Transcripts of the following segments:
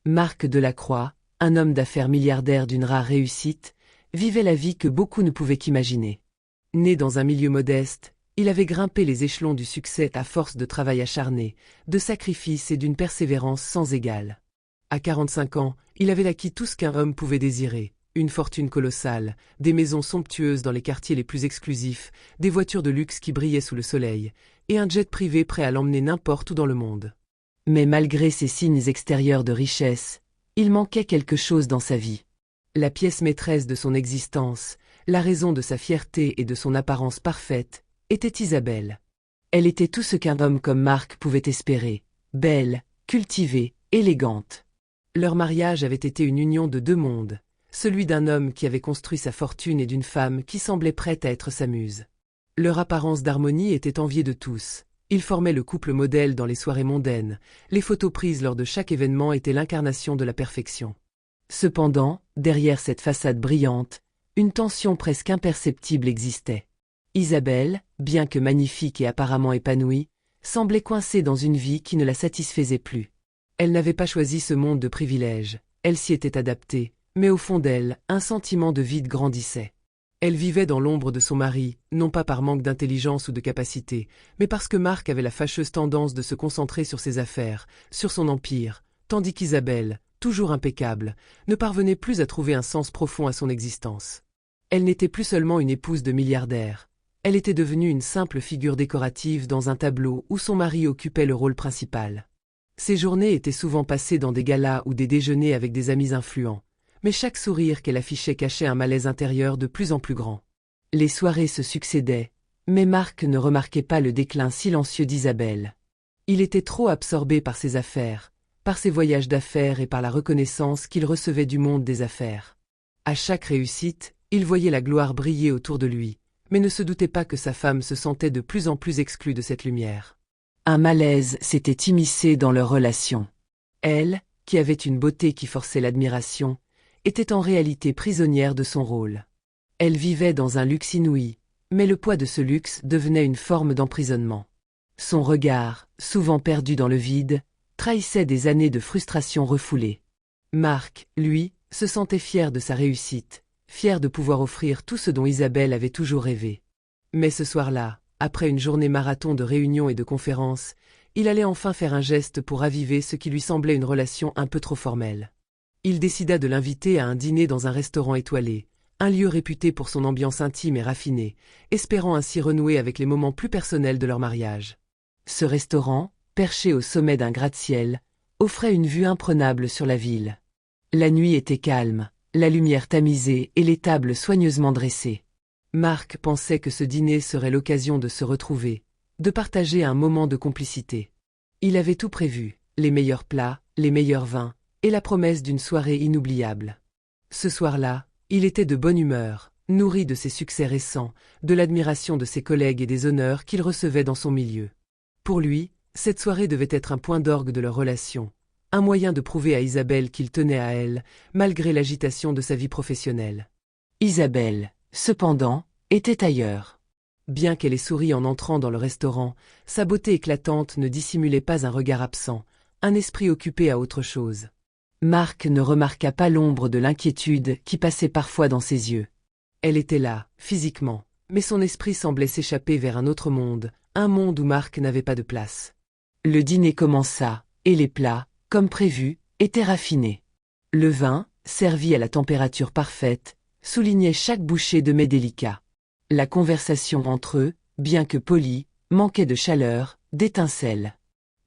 Marc Delacroix, un homme d'affaires milliardaire d'une rare réussite, vivait la vie que beaucoup ne pouvaient qu'imaginer. Né dans un milieu modeste, il avait grimpé les échelons du succès à force de travail acharné, de sacrifices et d'une persévérance sans égale. À 45 ans, il avait acquis tout ce qu'un homme pouvait désirer, une fortune colossale, des maisons somptueuses dans les quartiers les plus exclusifs, des voitures de luxe qui brillaient sous le soleil, et un jet privé prêt à l'emmener n'importe où dans le monde. Mais malgré ces signes extérieurs de richesse, il manquait quelque chose dans sa vie. La pièce maîtresse de son existence, la raison de sa fierté et de son apparence parfaite, était Isabelle. Elle était tout ce qu'un homme comme Marc pouvait espérer, belle, cultivée, élégante. Leur mariage avait été une union de deux mondes, celui d'un homme qui avait construit sa fortune et d'une femme qui semblait prête à être sa muse. Leur apparence d'harmonie était enviée de tous. Ils formaient le couple modèle dans les soirées mondaines, les photos prises lors de chaque événement étaient l'incarnation de la perfection. Cependant, derrière cette façade brillante, une tension presque imperceptible existait. Isabelle, bien que magnifique et apparemment épanouie, semblait coincée dans une vie qui ne la satisfaisait plus. Elle n'avait pas choisi ce monde de privilèges, elle s'y était adaptée, mais au fond d'elle, un sentiment de vide grandissait. Elle vivait dans l'ombre de son mari, non pas par manque d'intelligence ou de capacité, mais parce que Marc avait la fâcheuse tendance de se concentrer sur ses affaires, sur son empire, tandis qu'Isabelle, toujours impeccable, ne parvenait plus à trouver un sens profond à son existence. Elle n'était plus seulement une épouse de milliardaire, elle était devenue une simple figure décorative dans un tableau où son mari occupait le rôle principal. Ses journées étaient souvent passées dans des galas ou des déjeuners avec des amis influents, mais chaque sourire qu'elle affichait cachait un malaise intérieur de plus en plus grand. Les soirées se succédaient, mais Marc ne remarquait pas le déclin silencieux d'Isabelle. Il était trop absorbé par ses affaires, par ses voyages d'affaires et par la reconnaissance qu'il recevait du monde des affaires. À chaque réussite, il voyait la gloire briller autour de lui, mais ne se doutait pas que sa femme se sentait de plus en plus exclue de cette lumière. Un malaise s'était immiscé dans leur relation. Elle, qui avait une beauté qui forçait l'admiration, était en réalité prisonnière de son rôle. Elle vivait dans un luxe inouï, mais le poids de ce luxe devenait une forme d'emprisonnement. Son regard, souvent perdu dans le vide, trahissait des années de frustration refoulée. Marc, lui, se sentait fier de sa réussite, fier de pouvoir offrir tout ce dont Isabelle avait toujours rêvé. Mais ce soir-là, après une journée marathon de réunions et de conférences, il allait enfin faire un geste pour raviver ce qui lui semblait une relation un peu trop formelle. Il décida de l'inviter à un dîner dans un restaurant étoilé, un lieu réputé pour son ambiance intime et raffinée, espérant ainsi renouer avec les moments plus personnels de leur mariage. Ce restaurant, perché au sommet d'un gratte-ciel, offrait une vue imprenable sur la ville. La nuit était calme, la lumière tamisée et les tables soigneusement dressées. Marc pensait que ce dîner serait l'occasion de se retrouver, de partager un moment de complicité. Il avait tout prévu, les meilleurs plats, les meilleurs vins, et la promesse d'une soirée inoubliable. Ce soir-là, il était de bonne humeur, nourri de ses succès récents, de l'admiration de ses collègues et des honneurs qu'il recevait dans son milieu. Pour lui, cette soirée devait être un point d'orgue de leur relation, un moyen de prouver à Isabelle qu'il tenait à elle, malgré l'agitation de sa vie professionnelle. Isabelle, cependant, était ailleurs. Bien qu'elle ait souri en entrant dans le restaurant, sa beauté éclatante ne dissimulait pas un regard absent, un esprit occupé à autre chose. Marc ne remarqua pas l'ombre de l'inquiétude qui passait parfois dans ses yeux. Elle était là, physiquement, mais son esprit semblait s'échapper vers un autre monde, un monde où Marc n'avait pas de place. Le dîner commença, et les plats, comme prévu, étaient raffinés. Le vin, servi à la température parfaite, soulignait chaque bouchée de mets délicats. La conversation entre eux, bien que polie, manquait de chaleur, d'étincelles.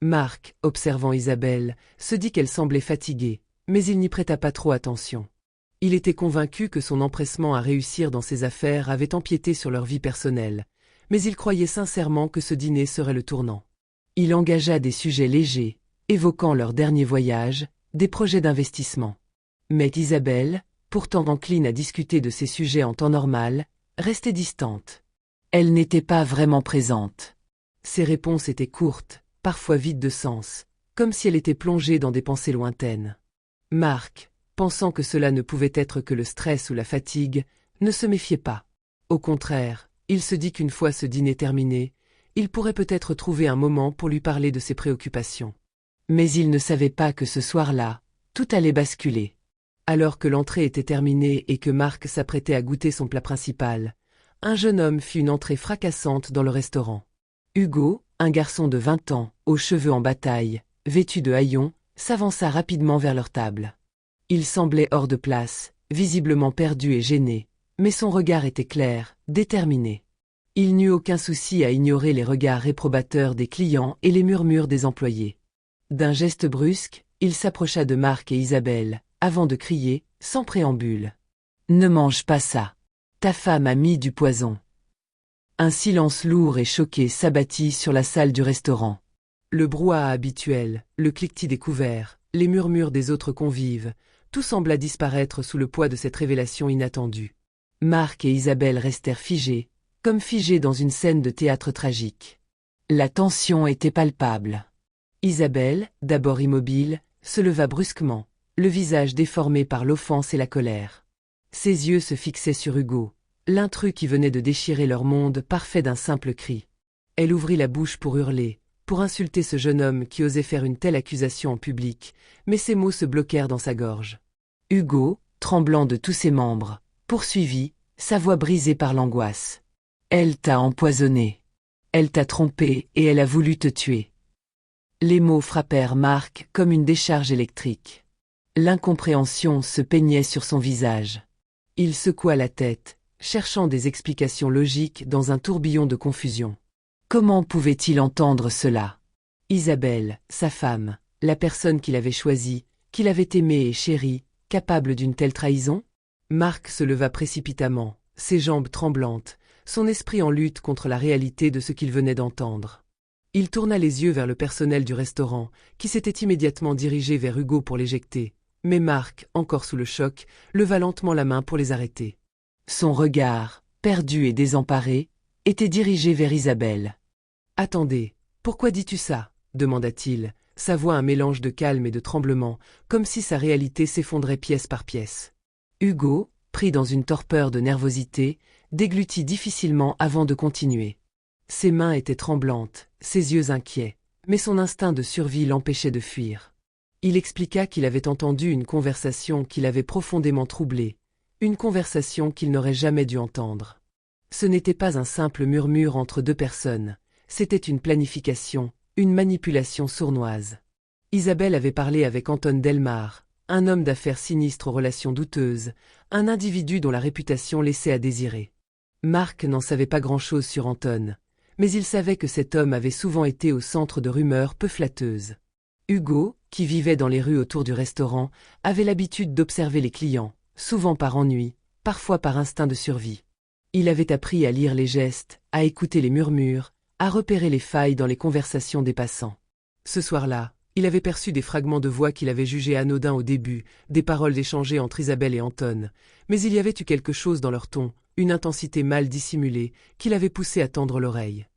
Marc, observant Isabelle, se dit qu'elle semblait fatiguée, mais il n'y prêta pas trop attention. Il était convaincu que son empressement à réussir dans ses affaires avait empiété sur leur vie personnelle, mais il croyait sincèrement que ce dîner serait le tournant. Il engagea des sujets légers, évoquant leur dernier voyage, des projets d'investissement. Mais Isabelle, pourtant encline à discuter de ces sujets en temps normal, restait distante. Elle n'était pas vraiment présente. Ses réponses étaient courtes, parfois vides de sens, comme si elle était plongée dans des pensées lointaines. Marc, pensant que cela ne pouvait être que le stress ou la fatigue, ne se méfiait pas. Au contraire, il se dit qu'une fois ce dîner terminé, il pourrait peut-être trouver un moment pour lui parler de ses préoccupations. Mais il ne savait pas que ce soir-là, Tout allait basculer. Alors que l'entrée était terminée et que Marc s'apprêtait à goûter son plat principal, un jeune homme fit une entrée fracassante dans le restaurant. Hugo, un garçon de 20 ans, aux cheveux en bataille, vêtu de haillons, s'avança rapidement vers leur table. Il semblait hors de place, visiblement perdu et gêné, mais son regard était clair, déterminé. Il n'eut aucun souci à ignorer les regards réprobateurs des clients et les murmures des employés. D'un geste brusque, il s'approcha de Marc et Isabelle, avant de crier, sans préambule. « Ne mange pas ça. Ta femme a mis du poison. » Un silence lourd et choqué s'abattit sur la salle du restaurant. Le brouhaha habituel, le cliquetis des couverts, les murmures des autres convives, tout sembla disparaître sous le poids de cette révélation inattendue. Marc et Isabelle restèrent figés, comme figés dans une scène de théâtre tragique. La tension était palpable. Isabelle, d'abord immobile, se leva brusquement, le visage déformé par l'offense et la colère. Ses yeux se fixaient sur Hugo, l'intrus qui venait de déchirer leur monde parfait d'un simple cri. Elle ouvrit la bouche pour hurler, pour insulter ce jeune homme qui osait faire une telle accusation en public, mais ses mots se bloquèrent dans sa gorge. Hugo, tremblant de tous ses membres, poursuivit, sa voix brisée par l'angoisse. « Elle t'a empoisonné. Elle t'a trompé et elle a voulu te tuer. » Les mots frappèrent Marc comme une décharge électrique. L'incompréhension se peignait sur son visage. Il secoua la tête, cherchant des explications logiques dans un tourbillon de confusion. Comment pouvait-il entendre cela? Isabelle, sa femme, la personne qu'il avait choisie, qu'il avait aimée et chérie, capable d'une telle trahison? Marc se leva précipitamment, ses jambes tremblantes, son esprit en lutte contre la réalité de ce qu'il venait d'entendre. Il tourna les yeux vers le personnel du restaurant, qui s'était immédiatement dirigé vers Hugo pour l'éjecter, mais Marc, encore sous le choc, leva lentement la main pour les arrêter. Son regard, perdu et désemparé, était dirigé vers Isabelle. « Attendez, pourquoi dis-tu ça ?» demanda-t-il, sa voix un mélange de calme et de tremblement, comme si sa réalité s'effondrait pièce par pièce. Hugo, pris dans une torpeur de nervosité, déglutit difficilement avant de continuer. Ses mains étaient tremblantes, ses yeux inquiets, mais son instinct de survie l'empêchait de fuir. Il expliqua qu'il avait entendu une conversation qui l'avait profondément troublé, une conversation qu'il n'aurait jamais dû entendre. Ce n'était pas un simple murmure entre deux personnes, c'était une planification, une manipulation sournoise. Isabelle avait parlé avec Anton Delmar, un homme d'affaires sinistre aux relations douteuses, un individu dont la réputation laissait à désirer. Marc n'en savait pas grand-chose sur Anton, mais il savait que cet homme avait souvent été au centre de rumeurs peu flatteuses. Hugo, qui vivait dans les rues autour du restaurant, avait l'habitude d'observer les clients, souvent par ennui, parfois par instinct de survie. Il avait appris à lire les gestes, à écouter les murmures, à repérer les failles dans les conversations des passants. Ce soir-là, il avait perçu des fragments de voix qu'il avait jugés anodins au début, des paroles échangées entre Isabelle et Anton, mais il y avait eu quelque chose dans leur ton, une intensité mal dissimulée, qui l'avait poussé à tendre l'oreille.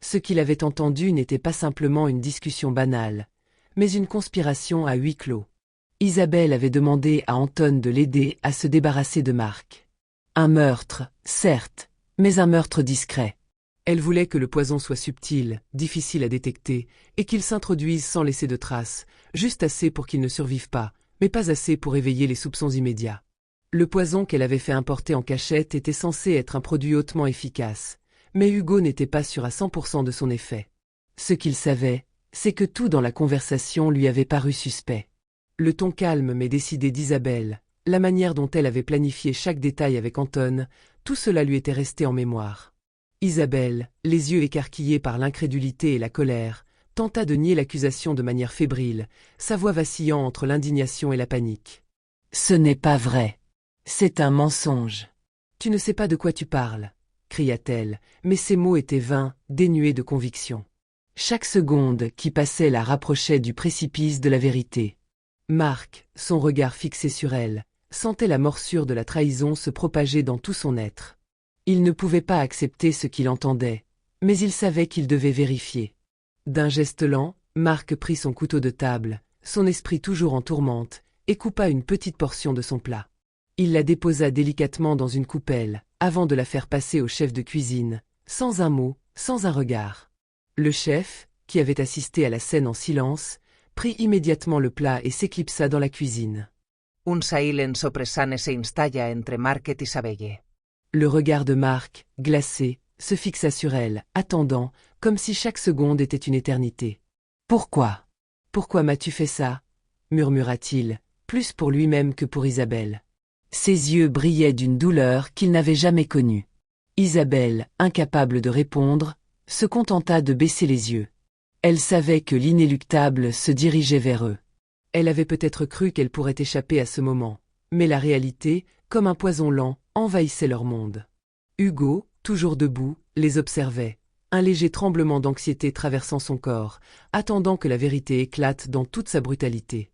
Ce qu'il avait entendu n'était pas simplement une discussion banale, mais une conspiration à huis clos. Isabelle avait demandé à Anton de l'aider à se débarrasser de Marc. Un meurtre, certes, mais un meurtre discret. Elle voulait que le poison soit subtil, difficile à détecter, et qu'il s'introduise sans laisser de traces, juste assez pour qu'il ne survive pas, mais pas assez pour éveiller les soupçons immédiats. Le poison qu'elle avait fait importer en cachette était censé être un produit hautement efficace, mais Hugo n'était pas sûr à 100% de son effet. Ce qu'il savait, c'est que tout dans la conversation lui avait paru suspect. Le ton calme mais décidé d'Isabelle, la manière dont elle avait planifié chaque détail avec Anton, tout cela lui était resté en mémoire. Isabelle, les yeux écarquillés par l'incrédulité et la colère, tenta de nier l'accusation de manière fébrile, sa voix vacillant entre l'indignation et la panique. « Ce n'est pas vrai. C'est un mensonge. »« Tu ne sais pas de quoi tu parles, » cria-t-elle, mais ses mots étaient vains, dénués de conviction. Chaque seconde qui passait la rapprochait du précipice de la vérité. Marc, son regard fixé sur elle, sentait la morsure de la trahison se propager dans tout son être. Il ne pouvait pas accepter ce qu'il entendait, mais il savait qu'il devait vérifier. D'un geste lent, Marc prit son couteau de table, son esprit toujours en tourmente, et coupa une petite portion de son plat. Il la déposa délicatement dans une coupelle, avant de la faire passer au chef de cuisine, sans un mot, sans un regard. Le chef, qui avait assisté à la scène en silence, prit immédiatement le plat et s'éclipsa dans la cuisine. Un silence oppressant se installa entre Mark et Isabelle. Le regard de Mark, glacé, se fixa sur elle, attendant, comme si chaque seconde était une éternité. « Pourquoi? Pourquoi m'as-tu fait ça ?» murmura-t-il, plus pour lui-même que pour Isabelle. Ses yeux brillaient d'une douleur qu'il n'avait jamais connue. Isabelle, incapable de répondre, se contenta de baisser les yeux. Elle savait que l'inéluctable se dirigeait vers eux. Elle avait peut-être cru qu'elle pourrait échapper à ce moment, mais la réalité, comme un poison lent, envahissait leur monde. Hugo, toujours debout, les observait, un léger tremblement d'anxiété traversant son corps, attendant que la vérité éclate dans toute sa brutalité.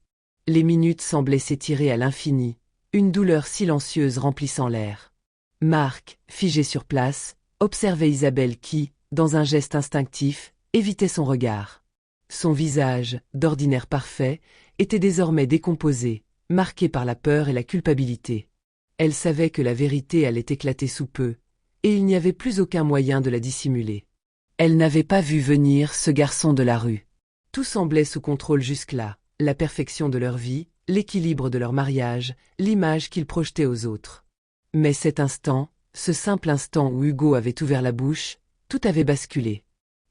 Les minutes semblaient s'étirer à l'infini, une douleur silencieuse remplissant l'air. Mark, figé sur place, observait Isabelle qui, dans un geste instinctif, évitait son regard. Son visage, d'ordinaire parfait, était désormais décomposé, marqué par la peur et la culpabilité. Elle savait que la vérité allait éclater sous peu, et il n'y avait plus aucun moyen de la dissimuler. Elle n'avait pas vu venir ce garçon de la rue. Tout semblait sous contrôle jusque-là, la perfection de leur vie, l'équilibre de leur mariage, l'image qu'ils projetaient aux autres. Mais cet instant, ce simple instant où Hugo avait ouvert la bouche, tout avait basculé.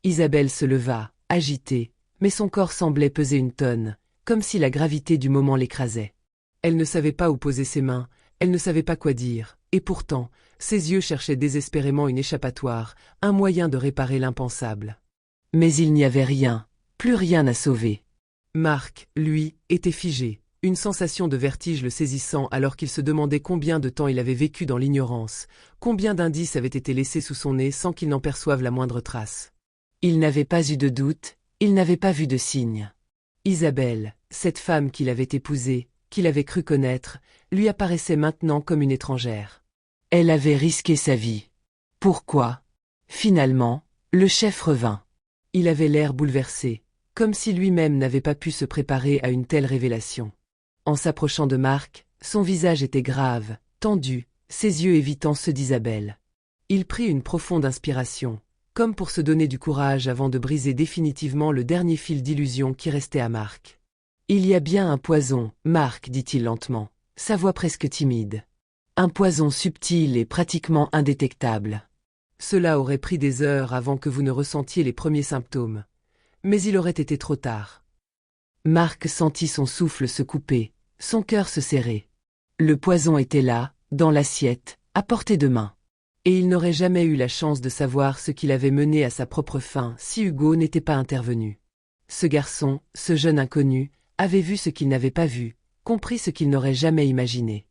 Isabelle se leva, agitée, mais son corps semblait peser une tonne, comme si la gravité du moment l'écrasait. Elle ne savait pas où poser ses mains, elle ne savait pas quoi dire, et pourtant, ses yeux cherchaient désespérément une échappatoire, un moyen de réparer l'impensable. Mais il n'y avait rien, plus rien à sauver. Mark, lui, était figé, une sensation de vertige le saisissant alors qu'il se demandait combien de temps il avait vécu dans l'ignorance, combien d'indices avaient été laissés sous son nez sans qu'il n'en perçoive la moindre trace. Il n'avait pas eu de doute, il n'avait pas vu de signe. Isabelle, cette femme qu'il avait épousée, qu'il avait cru connaître, lui apparaissait maintenant comme une étrangère. Elle avait risqué sa vie. Pourquoi? Finalement, le chef revint. Il avait l'air bouleversé, comme si lui-même n'avait pas pu se préparer à une telle révélation. En s'approchant de Mark, son visage était grave, tendu, ses yeux évitant ceux d'Isabelle. Il prit une profonde inspiration, comme pour se donner du courage avant de briser définitivement le dernier fil d'illusion qui restait à Mark. « Il y a bien un poison, Mark, dit-il lentement, sa voix presque timide. Un poison subtil et pratiquement indétectable. Cela aurait pris des heures avant que vous ne ressentiez les premiers symptômes. Mais il aurait été trop tard. » Mark sentit son souffle se couper, son cœur se serrer. Le poison était là, dans l'assiette, à portée de main. Et il n'aurait jamais eu la chance de savoir ce qu'il avait mené à sa propre fin si Hugo n'était pas intervenu. Ce garçon, ce jeune inconnu, avait vu ce qu'il n'avait pas vu, compris ce qu'il n'aurait jamais imaginé.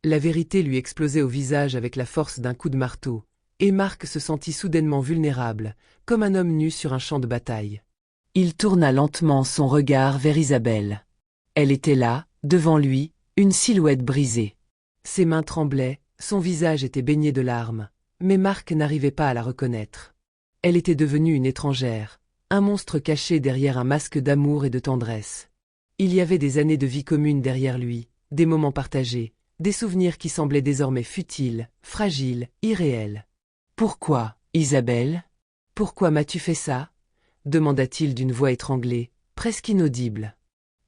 La vérité lui explosait au visage avec la force d'un coup de marteau, et Mark se sentit soudainement vulnérable, comme un homme nu sur un champ de bataille. Il tourna lentement son regard vers Isabelle. Elle était là, devant lui, une silhouette brisée. Ses mains tremblaient, son visage était baigné de larmes, mais Mark n'arrivait pas à la reconnaître. Elle était devenue une étrangère, un monstre caché derrière un masque d'amour et de tendresse. Il y avait des années de vie commune derrière lui, des moments partagés, des souvenirs qui semblaient désormais futiles, fragiles, irréels. « Pourquoi, Isabelle? Pourquoi m'as-tu fait ça ?» demanda-t-il d'une voix étranglée, presque inaudible.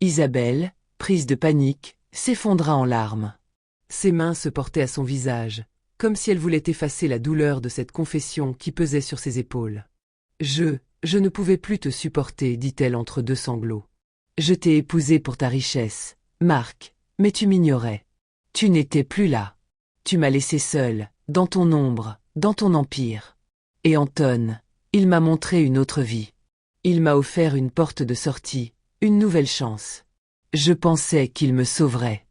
Isabelle, prise de panique, s'effondra en larmes. Ses mains se portaient à son visage, comme si elle voulait effacer la douleur de cette confession qui pesait sur ses épaules. « Je ne pouvais plus te supporter, dit-elle entre deux sanglots. Je t'ai épousé pour ta richesse, Mark, mais tu m'ignorais. Tu n'étais plus là. Tu m'as laissé seule, dans ton ombre, dans ton empire. Et Anton, il m'a montré une autre vie. Il m'a offert une porte de sortie, une nouvelle chance. Je pensais qu'il me sauverait. »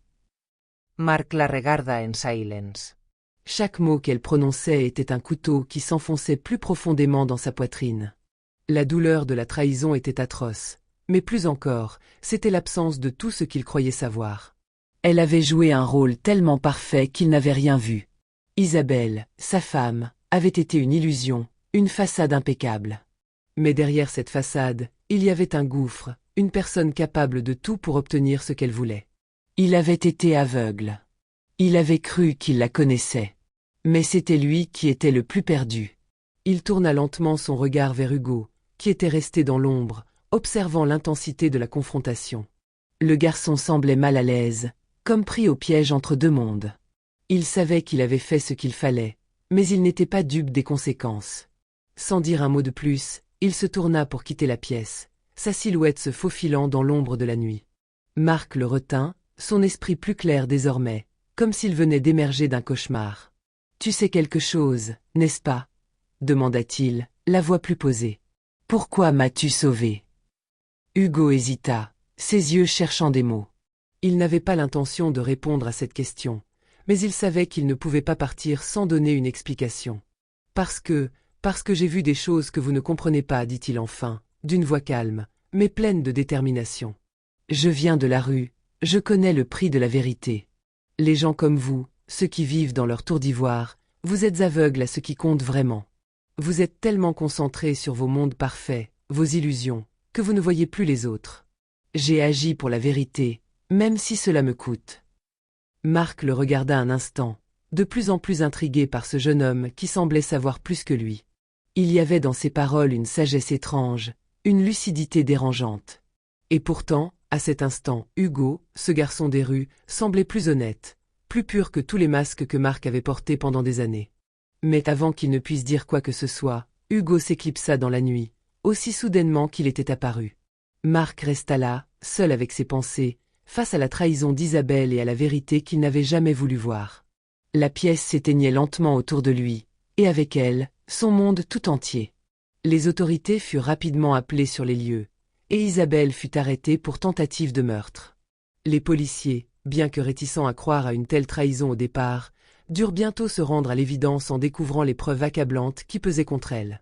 Mark la regarda en silence. Chaque mot qu'elle prononçait était un couteau qui s'enfonçait plus profondément dans sa poitrine. La douleur de la trahison était atroce, mais plus encore, c'était l'absence de tout ce qu'il croyait savoir. Elle avait joué un rôle tellement parfait qu'il n'avait rien vu. Isabelle, sa femme, avait été une illusion, une façade impeccable. Mais derrière cette façade, il y avait un gouffre, une personne capable de tout pour obtenir ce qu'elle voulait. Il avait été aveugle. Il avait cru qu'il la connaissait. Mais c'était lui qui était le plus perdu. Il tourna lentement son regard vers Hugo, qui était resté dans l'ombre, observant l'intensité de la confrontation. Le garçon semblait mal à l'aise, comme pris au piège entre deux mondes. Il savait qu'il avait fait ce qu'il fallait, mais il n'était pas dupe des conséquences. Sans dire un mot de plus, il se tourna pour quitter la pièce, sa silhouette se faufilant dans l'ombre de la nuit. Marc le retint, son esprit plus clair désormais, comme s'il venait d'émerger d'un cauchemar. « Tu sais quelque chose, n'est-ce pas » demanda-t-il, la voix plus posée. « Pourquoi m'as-tu sauvé » Hugo hésita, ses yeux cherchant des mots. Il n'avait pas l'intention de répondre à cette question, mais il savait qu'il ne pouvait pas partir sans donner une explication. « Parce que j'ai vu des choses que vous ne comprenez pas, dit-il enfin, d'une voix calme, mais pleine de détermination. Je viens de la rue, je connais le prix de la vérité. Les gens comme vous, ceux qui vivent dans leur tour d'ivoire, vous êtes aveugles à ce qui compte vraiment. Vous êtes tellement concentrés sur vos mondes parfaits, vos illusions, que vous ne voyez plus les autres. J'ai agi pour la vérité, même si cela me coûte. » Marc le regarda un instant, de plus en plus intrigué par ce jeune homme qui semblait savoir plus que lui. Il y avait dans ses paroles une sagesse étrange, une lucidité dérangeante. Et pourtant, à cet instant, Hugo, ce garçon des rues, semblait plus honnête, plus pur que tous les masques que Marc avait portés pendant des années. Mais avant qu'il ne puisse dire quoi que ce soit, Hugo s'éclipsa dans la nuit, aussi soudainement qu'il était apparu. Marc resta là, seul avec ses pensées, face à la trahison d'Isabelle et à la vérité qu'il n'avait jamais voulu voir. La pièce s'éteignait lentement autour de lui, et avec elle, son monde tout entier. Les autorités furent rapidement appelées sur les lieux, et Isabelle fut arrêtée pour tentative de meurtre. Les policiers, bien que réticents à croire à une telle trahison au départ, durent bientôt se rendre à l'évidence en découvrant les preuves accablantes qui pesaient contre elle.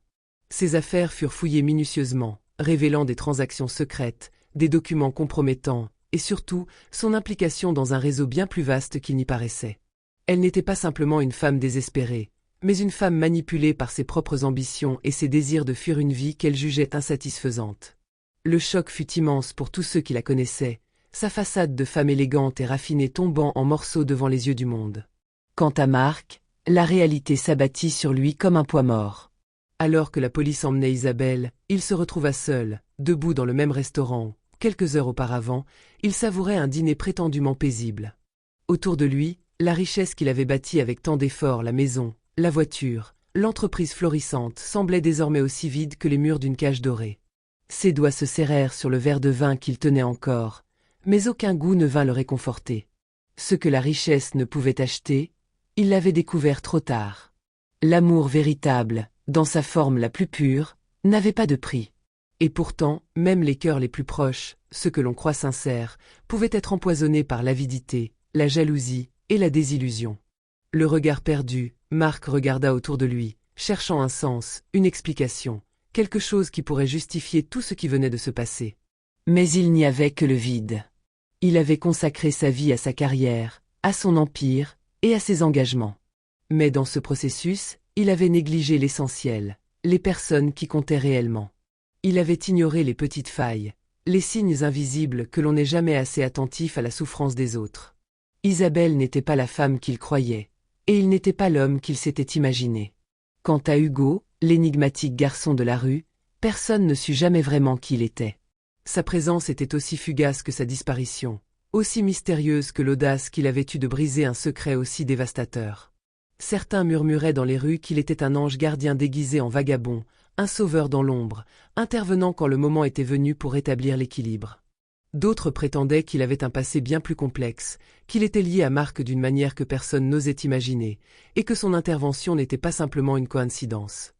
Ses affaires furent fouillées minutieusement, révélant des transactions secrètes, des documents compromettants, et surtout, son implication dans un réseau bien plus vaste qu'il n'y paraissait. Elle n'était pas simplement une femme désespérée, mais une femme manipulée par ses propres ambitions et ses désirs de fuir une vie qu'elle jugeait insatisfaisante. Le choc fut immense pour tous ceux qui la connaissaient, sa façade de femme élégante et raffinée tombant en morceaux devant les yeux du monde. Quant à Marc, la réalité s'abattit sur lui comme un poids mort. Alors que la police emmenait Isabelle, il se retrouva seul, debout dans le même restaurant. Quelques heures auparavant, il savourait un dîner prétendument paisible. Autour de lui, la richesse qu'il avait bâtie avec tant d'efforts, la maison, la voiture, l'entreprise florissante semblait désormais aussi vide que les murs d'une cage dorée. Ses doigts se serrèrent sur le verre de vin qu'il tenait encore, mais aucun goût ne vint le réconforter. Ce que la richesse ne pouvait acheter, il l'avait découvert trop tard. L'amour véritable, dans sa forme la plus pure, n'avait pas de prix. Et pourtant, même les cœurs les plus proches, ceux que l'on croit sincères, pouvaient être empoisonnés par l'avidité, la jalousie et la désillusion. Le regard perdu, Marc regarda autour de lui, cherchant un sens, une explication, quelque chose qui pourrait justifier tout ce qui venait de se passer. Mais il n'y avait que le vide. Il avait consacré sa vie à sa carrière, à son empire et à ses engagements. Mais dans ce processus, il avait négligé l'essentiel, les personnes qui comptaient réellement. Il avait ignoré les petites failles, les signes invisibles que l'on n'est jamais assez attentif à la souffrance des autres. Isabelle n'était pas la femme qu'il croyait, et il n'était pas l'homme qu'il s'était imaginé. Quant à Hugo, l'énigmatique garçon de la rue, personne ne sut jamais vraiment qui il était. Sa présence était aussi fugace que sa disparition, aussi mystérieuse que l'audace qu'il avait eue de briser un secret aussi dévastateur. Certains murmuraient dans les rues qu'il était un ange gardien déguisé en vagabond, un sauveur dans l'ombre, intervenant quand le moment était venu pour rétablir l'équilibre. D'autres prétendaient qu'il avait un passé bien plus complexe, qu'il était lié à Marc d'une manière que personne n'osait imaginer, et que son intervention n'était pas simplement une coïncidence.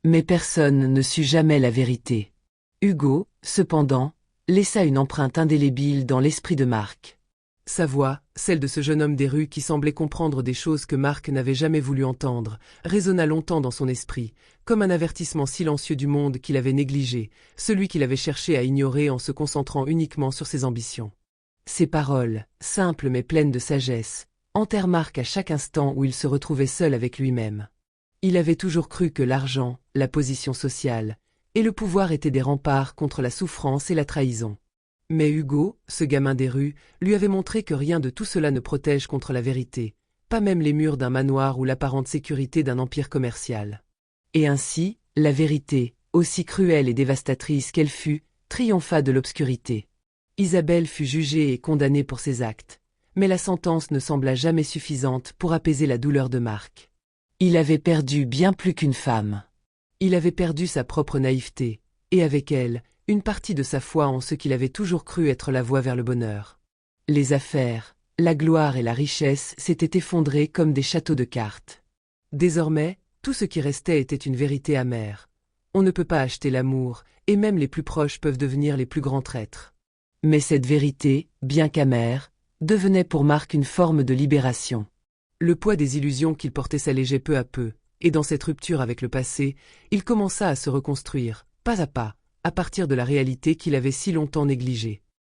Mais personne ne sut jamais la vérité. Hugo, cependant, laissa une empreinte indélébile dans l'esprit de Marc. Sa voix, celle de ce jeune homme des rues qui semblait comprendre des choses que Marc n'avait jamais voulu entendre, résonna longtemps dans son esprit, comme un avertissement silencieux du monde qu'il avait négligé, celui qu'il avait cherché à ignorer en se concentrant uniquement sur ses ambitions. Ces paroles, simples mais pleines de sagesse, hantèrent Marc à chaque instant où il se retrouvait seul avec lui-même. Il avait toujours cru que l'argent, la position sociale, et le pouvoir étaient des remparts contre la souffrance et la trahison. Mais Hugo, ce gamin des rues, lui avait montré que rien de tout cela ne protège contre la vérité, pas même les murs d'un manoir ou l'apparente sécurité d'un empire commercial. Et ainsi, la vérité, aussi cruelle et dévastatrice qu'elle fût, triompha de l'obscurité. Isabelle fut jugée et condamnée pour ses actes, mais la sentence ne sembla jamais suffisante pour apaiser la douleur de Marc. Il avait perdu bien plus qu'une femme. Il avait perdu sa propre naïveté, et avec elle, une partie de sa foi en ce qu'il avait toujours cru être la voie vers le bonheur. Les affaires, la gloire et la richesse s'étaient effondrés comme des châteaux de cartes. Désormais, tout ce qui restait était une vérité amère. On ne peut pas acheter l'amour, et même les plus proches peuvent devenir les plus grands traîtres. Mais cette vérité, bien qu'amère, devenait pour Marc une forme de libération. Le poids des illusions qu'il portait s'allégeait peu à peu, et dans cette rupture avec le passé, il commença à se reconstruire, pas à partir de la réalité qu'il avait si longtemps négligée.